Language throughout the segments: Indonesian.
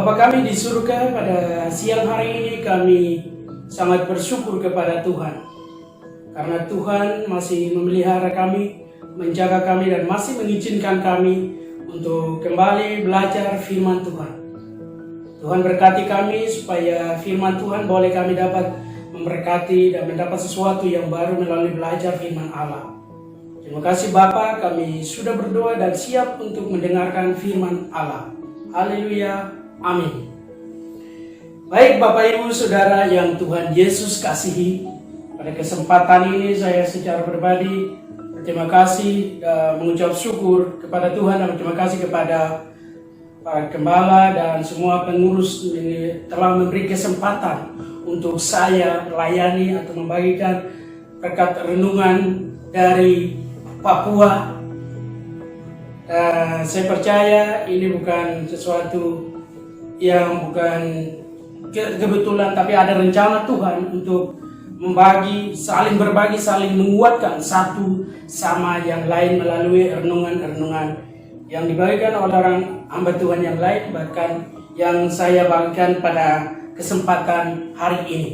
Bapa kami di surga, pada siang hari ini kami sangat bersyukur kepada Tuhan. Karena Tuhan masih memelihara kami, menjaga kami dan masih mengizinkan kami untuk kembali belajar firman Tuhan. Tuhan berkati kami supaya firman Tuhan boleh kami dapat memberkati dan mendapat sesuatu yang baru melalui belajar firman Allah. Terima kasih Bapa, kami sudah berdoa dan siap untuk mendengarkan firman Allah. Haleluya. Amin. Baik Bapak Ibu Saudara yang Tuhan Yesus kasihi, pada kesempatan ini saya secara pribadi berterima kasih dan mengucap syukur kepada Tuhan dan berterima kasih kepada para gembala dan semua pengurus ini telah memberi kesempatan untuk saya melayani atau membagikan berkat renungan dari Papua. Saya percaya ini bukan sesuatu yang bukan kebetulan, tapi ada rencana Tuhan untuk saling berbagi, saling menguatkan satu sama yang lain melalui renungan-renungan yang dibagikan oleh orang hamba Tuhan yang lain, bahkan yang saya bagikan pada kesempatan hari ini.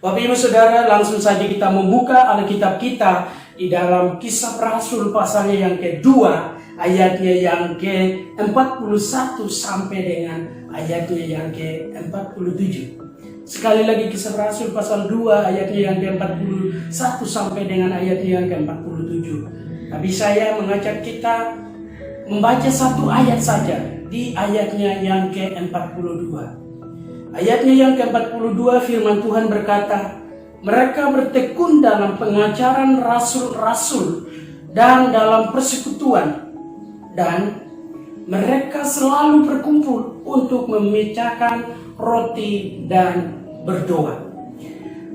Bapak Ibu Saudara, langsung saja kita membuka Alkitab kita di dalam Kisah Rasul pasalnya yang kedua, ayatnya yang ke-41 sampai dengan ayatnya yang ke-47. Sekali lagi Kisah Rasul pasal 2 ayatnya yang ke-41 sampai dengan ayatnya yang ke-47. Tapi saya mengajak kita membaca satu ayat saja di ayatnya yang ke-42. Ayatnya yang ke-42 firman Tuhan berkata, mereka bertekun dalam pengajaran rasul-rasul dan dalam persekutuan, dan mereka selalu berkumpul untuk memecahkan roti dan berdoa.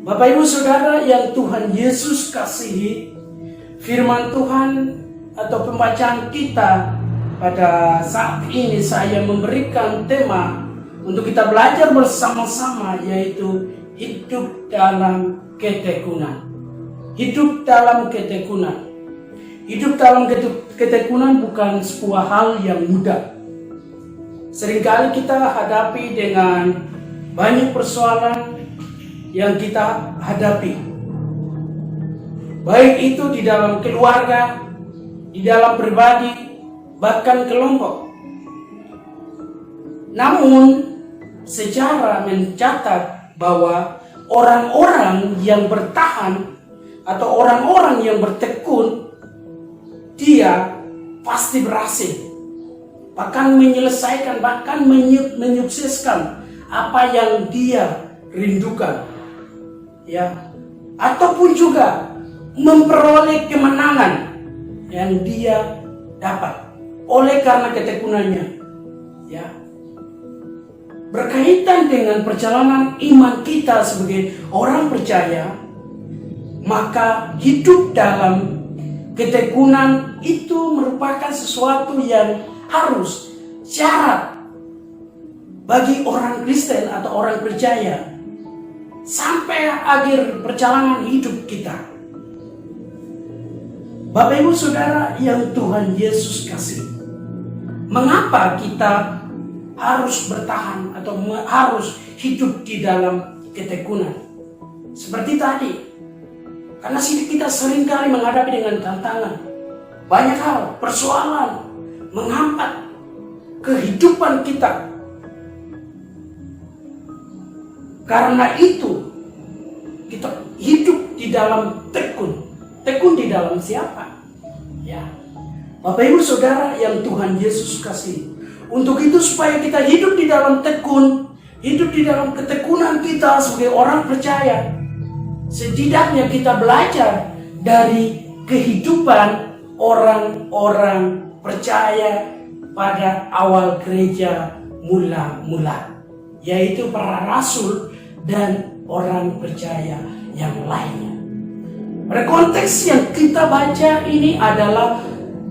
Bapak Ibu Saudara yang Tuhan Yesus kasihi, firman Tuhan atau pembacaan kita pada saat ini saya memberikan tema untuk kita belajar bersama-sama, yaitu hidup dalam ketekunan. Hidup dalam ketekunan. Hidup dalam ketekunan bukan sebuah hal yang mudah. Seringkali kita hadapi dengan banyak persoalan yang kita hadapi. Baik itu di dalam keluarga, di dalam pribadi, bahkan kelompok. Namun, sejarah mencatat bahwa orang-orang yang bertahan atau orang-orang yang bertekun, dia pasti berhasil, bahkan menyelesaikan, bahkan menyukseskan apa yang dia rindukan, ya, ataupun juga memperoleh kemenangan yang dia dapat oleh karena ketekunannya, ya. Berkaitan dengan perjalanan iman kita sebagai orang percaya, maka hidup dalam ketekunan itu merupakan sesuatu yang harus syarat bagi orang Kristen atau orang percaya sampai akhir perjalanan hidup kita. Bapak Ibu Saudara yang Tuhan Yesus kasih, mengapa kita harus bertahan atau harus hidup di dalam ketekunan? Seperti tadi, karena kita seringkali menghadapi dengan tantangan, banyak hal, persoalan menghambat kehidupan kita. Karena itu kita hidup di dalam tekun. Tekun di dalam siapa? Ya, Bapak Ibu Saudara yang Tuhan Yesus kasih. Untuk itu supaya kita hidup di dalam tekun, hidup di dalam ketekunan kita sebagai orang percaya, setidaknya kita belajar dari kehidupan orang-orang percaya pada awal gereja mula-mula, yaitu para rasul dan orang percaya yang lainnya. Pada konteks yang kita baca ini adalah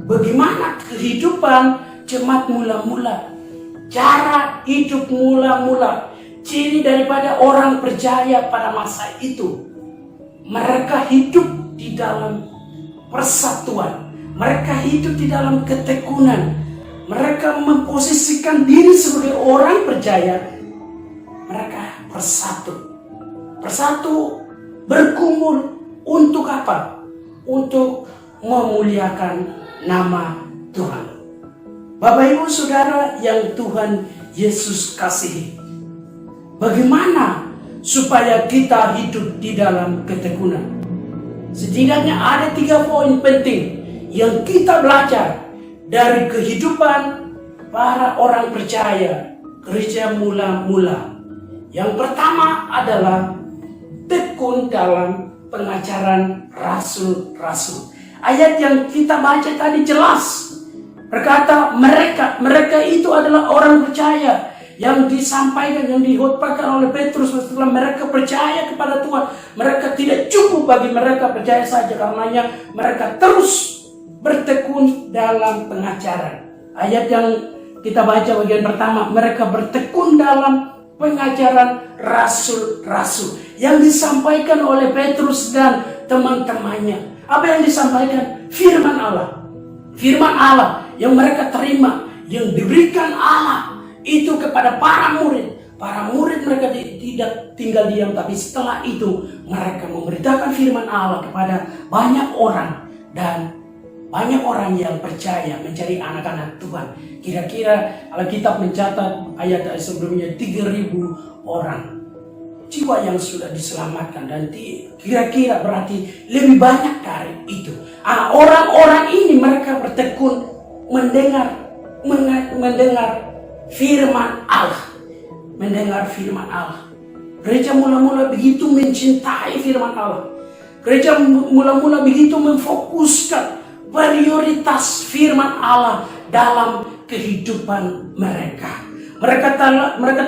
bagaimana kehidupan jemaat mula-mula, cara hidup mula-mula, ciri daripada orang percaya pada masa itu. Mereka hidup di dalam persatuan, mereka hidup di dalam ketekunan, mereka memposisikan diri sebagai orang percaya, mereka bersatu, berkumpul untuk apa? Untuk memuliakan nama Tuhan. Bapak Ibu Saudara yang Tuhan Yesus kasihi, bagaimana supaya kita hidup di dalam ketekunan? Setidaknya ada 3 poin penting yang kita belajar dari kehidupan para orang percaya gereja mula-mula. Yang pertama adalah tekun dalam pengajaran rasul-rasul. Ayat yang kita baca tadi jelas berkata mereka itu adalah orang percaya yang disampaikan, yang dihotbahkan oleh Petrus setelah mereka percaya kepada Tuhan. Mereka tidak cukup bagi mereka percaya saja, karenanya mereka terus bertekun dalam pengajaran. Ayat yang kita baca bagian pertama, mereka bertekun dalam pengajaran rasul-rasul yang disampaikan oleh Petrus dan teman-temannya. Apa yang disampaikan? Firman Allah. Firman Allah yang mereka terima, yang diberikan Allah itu kepada para murid. Para murid mereka tidak tinggal diam, tapi setelah itu mereka memberitakan firman Allah kepada banyak orang, dan banyak orang yang percaya menjadi anak-anak Tuhan. Kira-kira Alkitab mencatat ayat sebelumnya 3.000 orang jiwa yang sudah diselamatkan, dan kira-kira berarti lebih banyak dari itu. Orang-orang ini mereka bertekun mendengar firman Allah. Mendengar firman Allah. Gereja mula-mula begitu mencintai firman Allah. Gereja mula-mula begitu memfokuskan prioritas firman Allah dalam kehidupan mereka. Mereka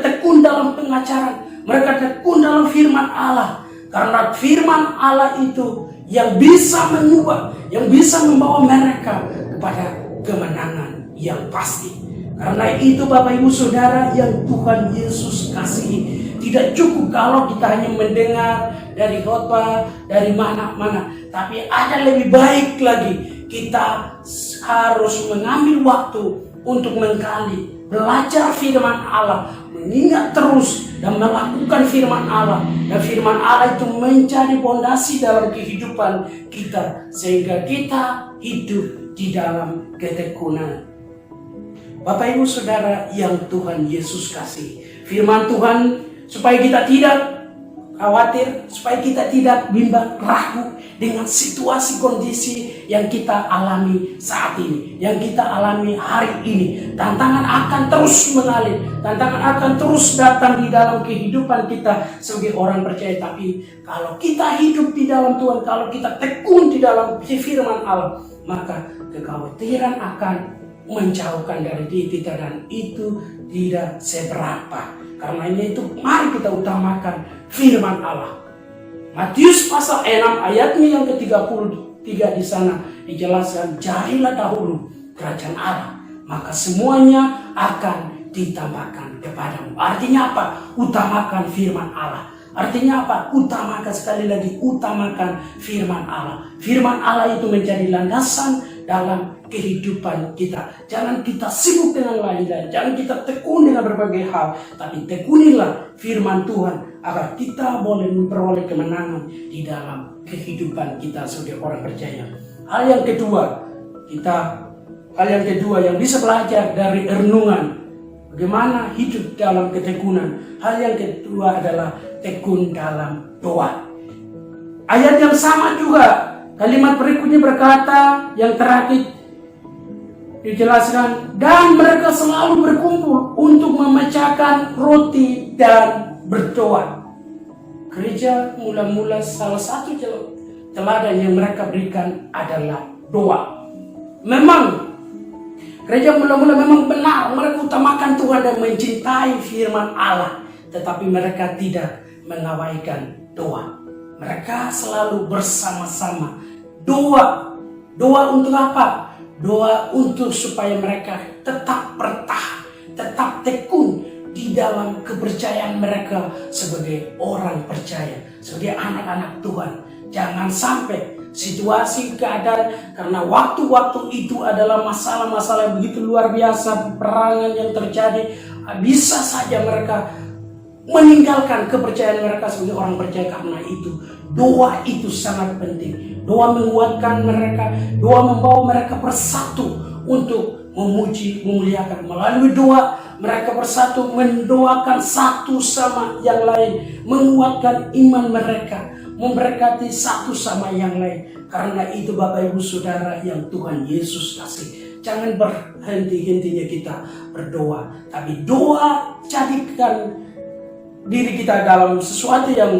tekun dalam pengajaran. Mereka tekun dalam firman Allah. Karena firman Allah itu yang bisa mengubah, yang bisa membawa mereka kepada kemenangan yang pasti. Karena itu Bapak Ibu Saudara yang Tuhan Yesus kasihi, tidak cukup kalau kita hanya mendengar dari khotbah, dari mana-mana. Tapi ada lebih baik lagi, kita harus mengambil waktu untuk menggali, belajar firman Allah, mengingat terus dan melakukan firman Allah. Dan firman Allah itu menjadi fondasi dalam kehidupan kita, sehingga kita hidup di dalam ketekunan. Bapak Ibu Saudara yang Tuhan Yesus kasih, firman Tuhan supaya kita tidak khawatir, supaya kita tidak bimbang ragu dengan situasi kondisi yang kita alami saat ini, yang kita alami hari ini. Tantangan akan terus mengalir, tantangan akan terus datang di dalam kehidupan kita sebagai orang percaya. Tapi kalau kita hidup di dalam Tuhan, kalau kita tekun di dalam firman Allah, maka kekhawatiran akan menjauhkan dari diri kita, dan itu tidak seberapa. Karenanya itu mari kita utamakan firman Allah. Matius pasal 6 ayatnya yang ke-33 di sana dijelaskan, carilah dahulu kerajaan Allah, maka semuanya akan ditambahkan kepadamu. Artinya apa? Utamakan firman Allah. Artinya apa? Utamakan, sekali lagi utamakan firman Allah. Firman Allah itu menjadi landasan dalam kehidupan kita. Jangan kita sibuk dengan lain-lain, jangan kita tekun dengan berbagai hal, tapi tekunilah firman Tuhan agar kita boleh memperoleh kemenangan di dalam kehidupan kita sebagai orang percaya. Hal yang kedua yang bisa belajar dari renungan bagaimana hidup dalam ketekunan. Hal yang kedua adalah tekun dalam doa. Ayat yang sama juga, kalimat berikutnya berkata, yang terakhir dijelaskan, dan mereka selalu berkumpul untuk memecahkan roti dan berdoa. Gereja mula-mula salah satu teladan yang mereka berikan adalah doa. Memang gereja mula-mula memang benar, mereka utamakan Tuhan dan mencintai firman Allah, tetapi mereka tidak mengabaikan doa. Mereka selalu bersama-sama doa. Doa untuk apa? Doa untuk supaya mereka tetap bertahan, tetap tekun di dalam kepercayaan mereka sebagai orang percaya, sebagai anak-anak Tuhan. Jangan sampai situasi, keadaan, karena waktu-waktu itu adalah masalah-masalah begitu luar biasa, peperangan yang terjadi. Bisa saja mereka meninggalkan kepercayaan mereka sebagai orang percaya. Karena itu doa itu sangat penting. Doa menguatkan mereka, doa membawa mereka bersatu untuk memuji, memuliakan. Melalui doa mereka bersatu mendoakan satu sama yang lain, menguatkan iman mereka, memberkati satu sama yang lain. Karena itu Bapak Ibu Saudara yang Tuhan Yesus kasih, jangan berhenti-hentinya kita berdoa, tapi doa jadikan diri kita dalam sesuatu yang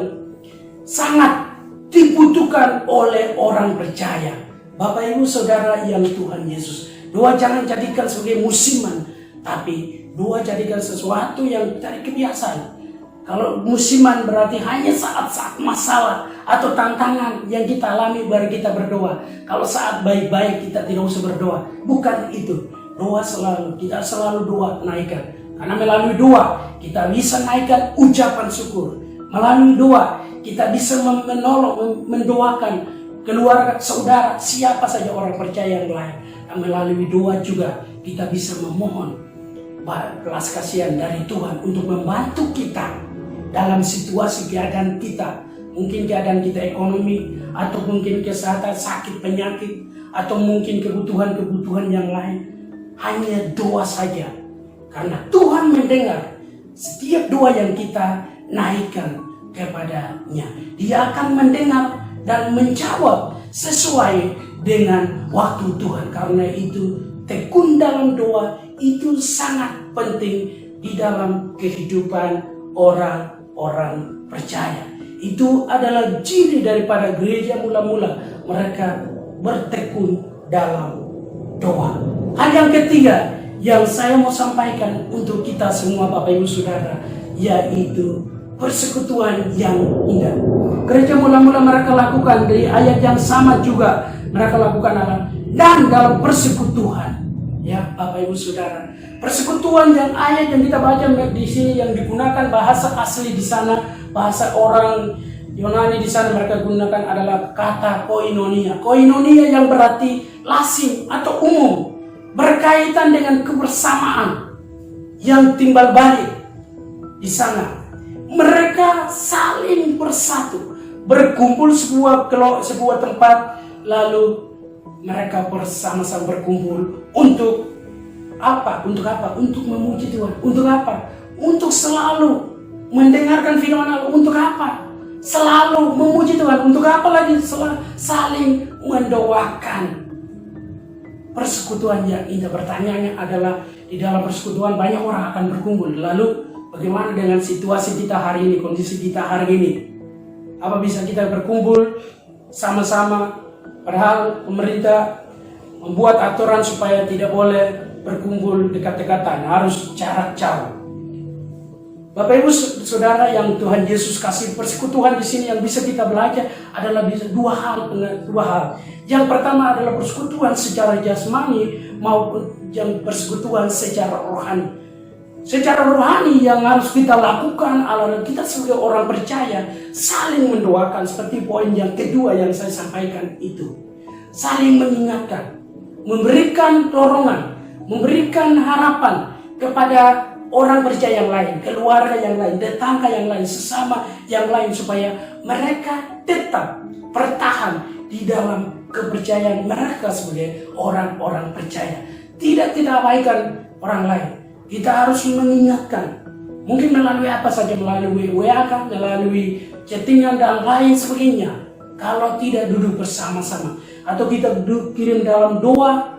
sangat dibutuhkan oleh orang percaya. Bapak Ibu Saudara yang Tuhan Yesus, doa jangan jadikan sebagai musiman, tapi doa jadikan sesuatu yang dari kebiasaan. Kalau musiman berarti hanya saat-saat masalah atau tantangan yang kita alami baru kita berdoa. Kalau saat baik-baik kita tidak usah berdoa. Bukan itu. Doa selalu, kita selalu doa naikkan. Karena melalui doa kita bisa naikkan ucapan syukur. Melalui doa kita bisa menolong, mendoakan keluarga, saudara, siapa saja orang percaya yang lain. Dan melalui doa juga kita bisa memohon belas kasihan dari Tuhan untuk membantu kita dalam situasi keadaan kita. Mungkin keadaan kita ekonomi, atau mungkin kesehatan, sakit, penyakit, atau mungkin kebutuhan-kebutuhan yang lain. Hanya doa saja. Karena Tuhan mendengar setiap doa yang kita naikkan kepadanya. Dia akan mendengar dan menjawab sesuai dengan waktu Tuhan. Karena itu tekun dalam doa itu sangat penting di dalam kehidupan orang-orang percaya. Itu adalah ciri daripada gereja mula-mula, mereka bertekun dalam doa. Hal yang ketiga yang saya mau sampaikan untuk kita semua Bapak Ibu Saudara, yaitu persekutuan yang indah. Gereja mula-mula mereka lakukan dari ayat yang sama juga mereka lakukan dan dalam persekutuan. Ya Bapak Ibu Saudara, persekutuan yang ayat yang kita baca di sini yang digunakan bahasa asli di sana, bahasa orang Yunani di sana mereka gunakan adalah kata koinonia. Koinonia yang berarti lazim atau umum, berkaitan dengan kebersamaan yang timbal balik di sana. Mereka saling bersatu, berkumpul sebuah tempat, lalu mereka bersama-sama berkumpul untuk apa? Untuk apa? Untuk memuji Tuhan. Untuk apa? Untuk selalu mendengarkan firman Allah. Untuk apa? Selalu memuji Tuhan. Untuk apa lagi? Saling mendoakan. Persekutuan yang indah. Pertanyaannya adalah, di dalam persekutuan banyak orang akan berkumpul. Lalu bagaimana dengan situasi kita hari ini, kondisi kita hari ini? Apa bisa kita berkumpul sama-sama? Padahal pemerintah membuat aturan supaya tidak boleh berkumpul dekat-dekatan, harus jarak jauh. Bapak Ibu Saudara yang Tuhan Yesus kasih, persekutuan di sini yang bisa kita belajar adalah dua hal. Yang pertama adalah persekutuan secara jasmani maupun yang persekutuan secara rohani. Secara rohani yang harus kita lakukan adalah kita sebagai orang percaya saling mendoakan, seperti poin yang kedua yang saya sampaikan itu. Saling mengingatkan, memberikan dorongan, memberikan harapan kepada orang percaya yang lain, keluarga yang lain, tetangga yang lain, sesama yang lain, supaya mereka tetap bertahan di dalam kepercayaan mereka sebagai orang-orang percaya. Tidak abaikan orang lain. Kita harus mengingatkan, mungkin melalui apa saja, melalui WA, melalui chattingan dan lain sebagainya. Kalau tidak duduk bersama-sama, atau kita kirim dalam doa,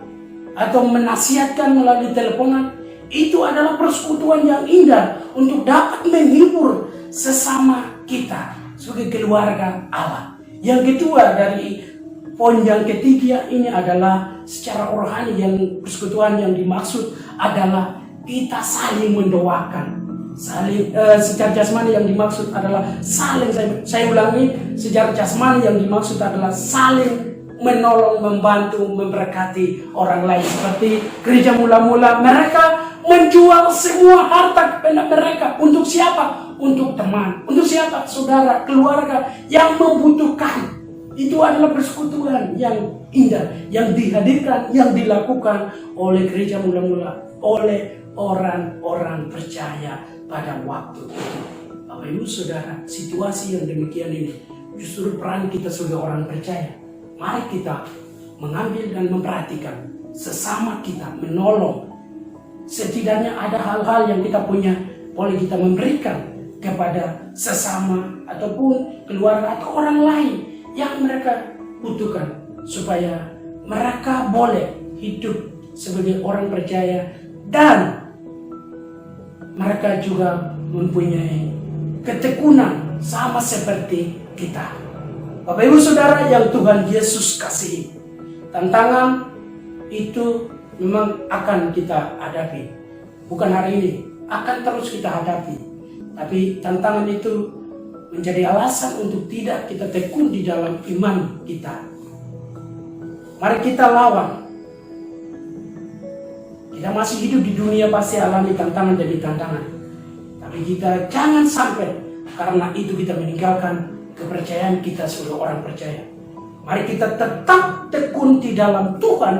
atau menasihatkan melalui teleponan, itu adalah persekutuan yang indah untuk dapat menghibur sesama kita sebagai keluarga Allah. Yang kedua dari poin yang ketiga ini adalah secara rohani, yang persekutuan yang dimaksud adalah kita saling mendoakan. Secara jasmani yang dimaksud adalah saling, saya ulangi, secara jasmani yang dimaksud adalah saling menolong, membantu, memberkati orang lain. Seperti gereja mula-mula, mereka menjual semua harta kepada mereka. Untuk siapa? Untuk teman. Untuk siapa? Saudara, keluarga yang membutuhkan. Itu adalah persekutuan yang indah, yang dihadirkan, yang dilakukan oleh gereja mula-mula, oleh orang-orang percaya pada waktu itu. Bapak Ibu Saudara, situasi yang demikian ini justru peran kita sebagai orang percaya. Mari kita mengambil dan memperhatikan sesama kita, menolong. Setidaknya ada hal-hal yang kita punya, boleh kita memberikan kepada sesama ataupun keluarga atau orang lain yang mereka butuhkan, supaya mereka boleh hidup sebagai orang percaya dan mereka juga mempunyai ketekunan sama seperti kita. Bapak Ibu Saudara yang Tuhan Yesus kasihi, tantangan itu memang akan kita hadapi. Bukan hari ini, akan terus kita hadapi. Tapi tantangan itu menjadi alasan untuk tidak kita tekun di dalam iman kita. Mari kita lawan. Kita masih hidup di dunia, pasti alami tantangan demi tantangan. Tapi kita jangan sampai karena itu kita meninggalkan kepercayaan kita sebagai orang percaya. Mari kita tetap tekun di dalam Tuhan,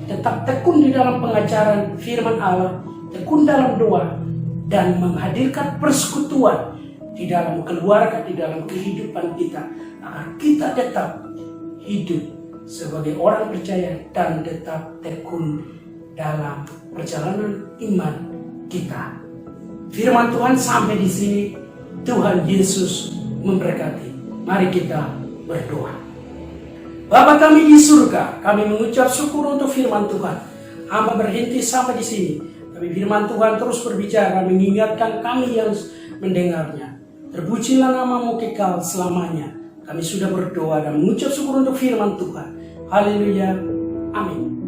tetap tekun di dalam pengajaran firman Allah, tekun dalam doa, dan menghadirkan persekutuan di dalam keluarga, di dalam kehidupan kita, agar kita tetap hidup sebagai orang percaya dan tetap tekun dalam perjalanan iman kita. Firman Tuhan sampai di sini. Tuhan Yesus memberkati. Mari kita berdoa. Bapa kami di surga, kami mengucap syukur untuk firman Tuhan. Hamba berhenti sampai di sini, tapi firman Tuhan terus berbicara, mengingatkan kami yang mendengarnya. Terpujilah namamu kekal selamanya. Kami sudah berdoa dan mengucap syukur untuk firman Tuhan. Haleluya. Amin.